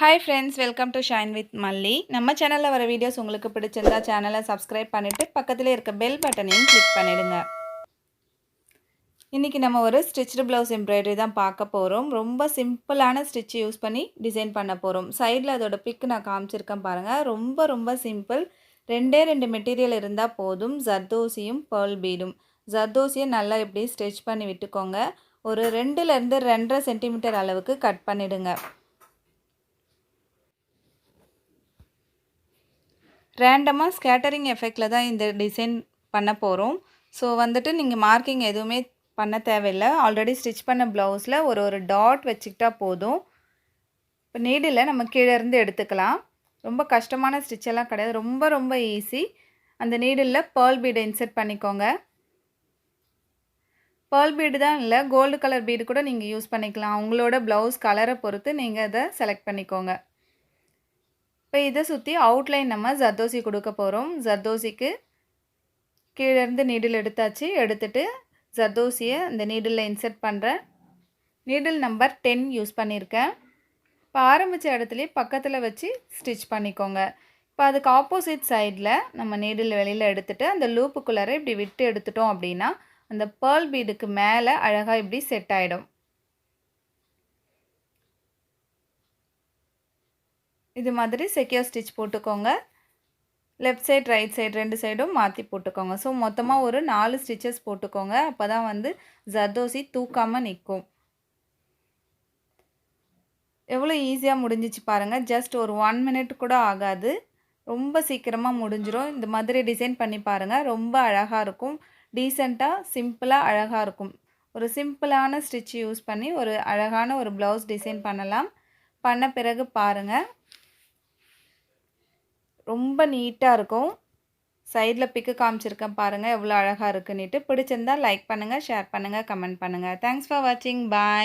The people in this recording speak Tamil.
Hi friends, welcome to Shine with Malli. நம்ம சேனல்ல வர வீடியோஸ் உங்களுக்கு பிடிச்சிருந்தா சேனலை சப்ஸ்கிரைப் பண்ணிட்டு பக்கத்திலே இருக்க பெல் பட்டனையும் கிளிக் பண்ணிடுங்க. இன்னைக்கு நம்ம ஒரு ஸ்டிச்டு ப்ளவுஸ் எம்ப்ராய்டரி தான் பார்க்க போறோம். ரொம்ப சிம்பிளான ஸ்டிட்ச் யூஸ் பண்ணி டிசைன் பண்ண போறோம். சைடுல அதோட பிக் நான் காமிச்சிருக்கேன் பாருங்க. ரொம்ப சிம்பிள். ரெண்டு மெட்டீரியல் இருந்தா போதும். ஜர்தோசியும் pearl பீடும். ஜர்தோசியை நல்லா இப்படி ஸ்டிச் பண்ணி விட்டுக்கோங்க. ஒரு 2 ல இருந்து 2.5 சென்டிமீட்டர் அளவுக்கு கட் பண்ணிடுங்க. ரேண்டமாக ஸ்கேட்டரிங் எஃபெக்டில் தான் இந்த டிசைன் பண்ண போகிறோம். ஸோ வந்துட்டு நீங்கள் மார்க்கிங் எதுவுமே பண்ண தேவையில்லை. ஆல்ரெடி ஸ்டிச் பண்ண ப்ளவுஸில் ஒரு டாட் வச்சுக்கிட்டா போதும். இப்போ நீடில் நம்ம கீழே இருந்து எடுத்துக்கலாம். ரொம்ப கஷ்டமான ஸ்டிச்செல்லாம் கிடையாது. ரொம்ப ஈஸி. அந்த நீடில் pearl பீடை இன்சர்ட் பண்ணிக்கோங்க. pearl பீடு தான் இல்லை, கோல்டு கலர் பீடு கூட நீங்கள் யூஸ் பண்ணிக்கலாம். உங்களோட ப்ளவுஸ் கலரை பொறுத்து நீங்கள் அதை செலக்ட் பண்ணிக்கோங்க. இப்போ இதை சுற்றி அவுட்லைன் நம்ம ஜர்தோசி கொடுக்க போகிறோம். ஜர்தோசிக்கு கீழேருந்து நீடில் எடுத்துட்டு ஜர்தோசியை இந்த நீடில் இன்சர்ட் பண்ணுறேன். நீடில் நம்பர் 10 யூஸ் பண்ணியிருக்கேன். இப்போ ஆரம்பித்த இடத்துலையே பக்கத்தில் வச்சு ஸ்டிச் பண்ணிக்கோங்க. இப்போ அதுக்கு ஆப்போசிட் சைடில் நம்ம நீடில் வெளியில் எடுத்துகிட்டு அந்த லூப்புக்குள்ளார இப்படி விட்டு எடுத்துட்டோம் அப்படின்னா அந்த pearl பீடுக்கு மேலே அழகாக இப்படி செட் ஆகிடும். இது மாதிரி செக்யூர் ஸ்டிச் போட்டுக்கோங்க. லெஃப்ட் சைடு ரைட் சைடு 2 சைடும் மாற்றி போட்டுக்கோங்க. ஸோ மொத்தமாக ஒரு 4 ஸ்டிச்சஸ் போட்டுக்கோங்க. அப்போ தான் வந்து ஜர்தோசி தூக்காமல் நிற்கும். எவ்வளோ ஈஸியாக முடிஞ்சிச்சு பாருங்கள். ஜஸ்ட் ஒரு 1 மினிட் கூட ஆகாது. ரொம்ப சீக்கிரமாக முடிஞ்சிடும். இந்த மாதிரி டிசைன் பண்ணி பாருங்கள். ரொம்ப அழகாக இருக்கும். டீசெண்டாக சிம்பிளாக அழகாக இருக்கும். ஒரு சிம்பிளான ஸ்டிச் யூஸ் பண்ணி ஒரு அழகான ஒரு ப்ளவுஸ் டிசைன் பண்ணலாம். பண்ண பிறகு பாருங்கள், ரொம்ப நீட்டாக இருக்கும். சைடில் பிக்கு காமிச்சிருக்கேன் பாருங்கள் எவ்வளோ அழகாக இருக்குன்னுட்டு. பிடிச்சிருந்தா லைக் பண்ணுங்கள், ஷேர் பண்ணுங்கள், கமெண்ட் பண்ணுங்கள். தேங்க்ஸ் ஃபார் வாட்சிங். பாய்.